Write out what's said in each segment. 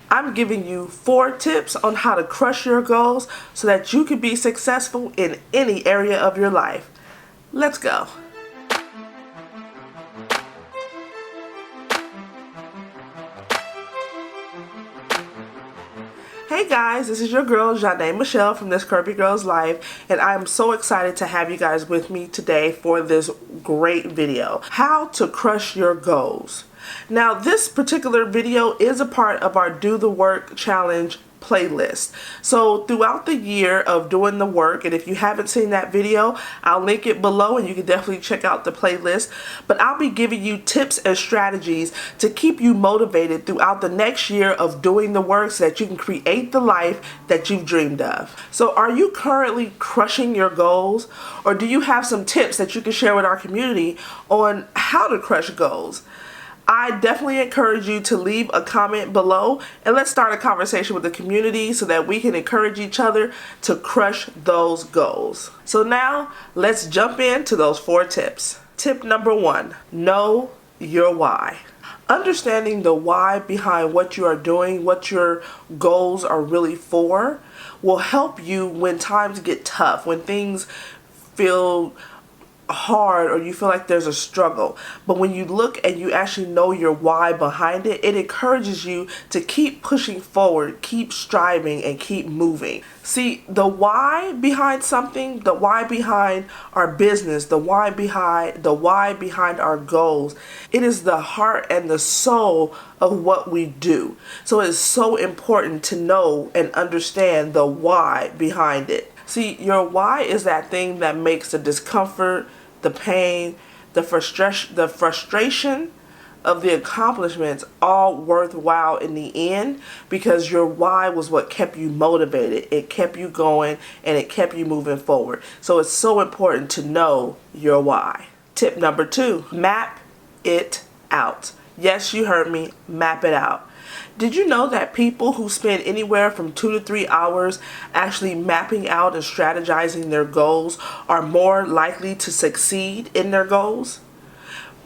I'm giving you 4 tips on how to crush your goals so that you can be successful in any area of your life. Let's go. Hey guys, this is your girl Janae Michelle from This Curvy Girl's Life, and I'm so excited to have you guys with me today for this great video. How to crush your goals. Now, this particular video is a part of our Do the Work Challenge playlist. So throughout the year of doing the work, and if you haven't seen that video, I'll link it below and you can definitely check out the playlist. But I'll be giving you tips and strategies to keep you motivated throughout the next year of doing the work so that you can create the life that you've dreamed of. So are you currently crushing your goals, or do you have some tips that you can share with our community on how to crush goals? I definitely encourage you to leave a comment below and let's start a conversation with the community so that we can encourage each other to crush those goals. So now let's jump into those 4 tips. Tip number 1, know your why. Understanding the why behind what you are doing, what your goals are really for, will help you when times get tough, when things feel hard or you feel like there's a struggle. But when you look and you actually know your why behind it, it encourages you to keep pushing forward, keep striving, and keep moving. See, the why behind something, the why behind our business, the why behind our goals, it is the heart and the soul of what we do. So it is so important to know and understand the why behind it. See, your why is that thing that makes the discomfort, the pain, the frustration of the accomplishments all worthwhile in the end, because your why was what kept you motivated. It kept you going and it kept you moving forward. So it's so important to know your why. Tip number 2, map it out. Yes, you heard me, map it out. Did you know that people who spend anywhere from 2 to 3 hours actually mapping out and strategizing their goals are more likely to succeed in their goals?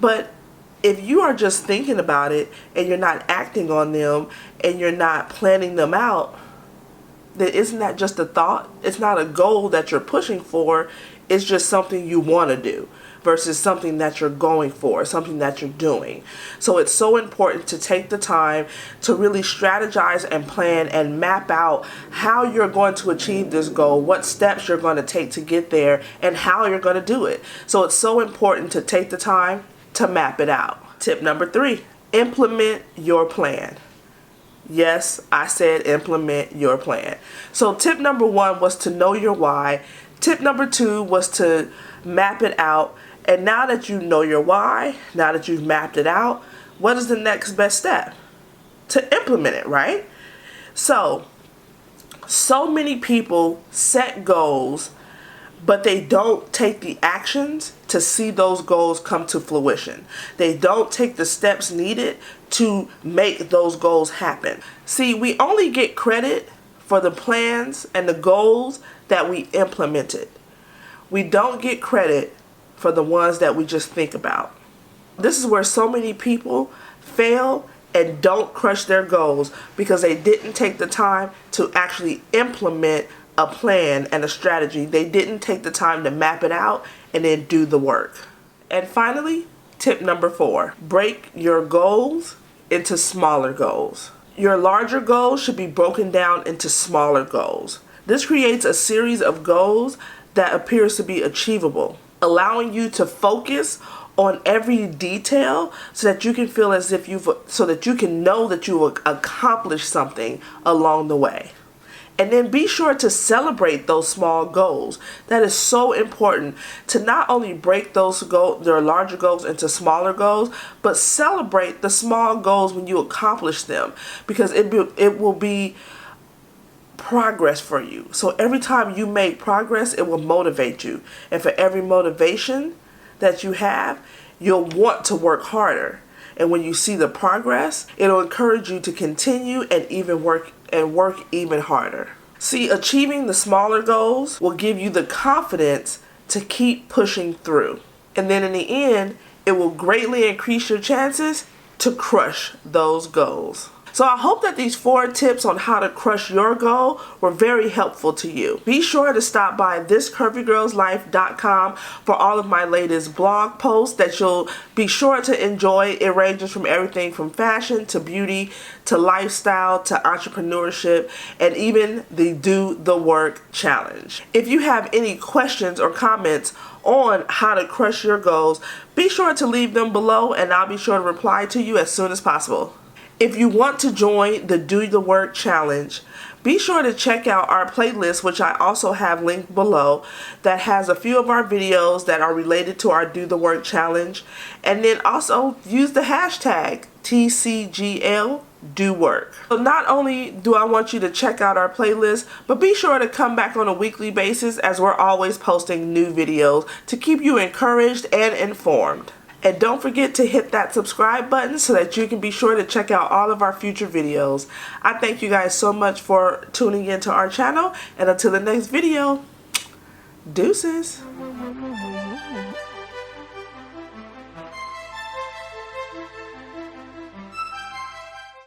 But if you are just thinking about it and you're not acting on them and you're not planning them out, then isn't that just a thought? It's not a goal that you're pushing for. It's just something you want to do versus something that you're going for, something that you're doing. So it's so important to take the time to really strategize and plan and map out how you're going to achieve this goal, what steps you're going to take to get there, and how you're going to do it. So it's so important to take the time to map it out. Tip number 3, implement your plan. Yes, I said implement your plan. So tip number 1 was to know your why. Tip number 2 was to map it out. And now that you know your why, now that you've mapped it out, what is the next best step? To implement it, right? So many people set goals, but they don't take the actions to see those goals come to fruition. They don't take the steps needed to make those goals happen. See, we only get credit for the plans and the goals that we implemented. We don't get credit for the ones that we just think about. This is where so many people fail and don't crush their goals because they didn't take the time to actually implement a plan and a strategy. They didn't take the time to map it out and then do the work. And finally, tip number 4, break your goals into smaller goals. Your larger goals should be broken down into smaller goals. This creates a series of goals that appears to be achievable, allowing you to focus on every detail so that you can feel as if so that you can know that you've accomplished something along the way. And then be sure to celebrate those small goals. That is so important, to not only break their larger goals into smaller goals, but celebrate the small goals when you accomplish them, because it will be progress for you. So every time you make progress, it will motivate you. And for every motivation that you have, you'll want to work harder. And when you see the progress, it'll encourage you to continue and work even harder. See, achieving the smaller goals will give you the confidence to keep pushing through. And then in the end, it will greatly increase your chances to crush those goals. So I hope that these 4 tips on how to crush your goal were very helpful to you. Be sure to stop by thiscurvygirlslife.com for all of my latest blog posts that you'll be sure to enjoy. It ranges from everything from fashion to beauty to lifestyle to entrepreneurship and even the Do the Work challenge. If you have any questions or comments on how to crush your goals, be sure to leave them below and I'll be sure to reply to you as soon as possible. If you want to join the Do the Work challenge, be sure to check out our playlist, which I also have linked below, that has a few of our videos that are related to our Do the Work challenge. And then also use the hashtag TCGLDoWork. So not only do I want you to check out our playlist, but be sure to come back on a weekly basis as we're always posting new videos to keep you encouraged and informed. And don't forget to hit that subscribe button so that you can be sure to check out all of our future videos. I thank you guys so much for tuning into our channel, and until the next video, deuces.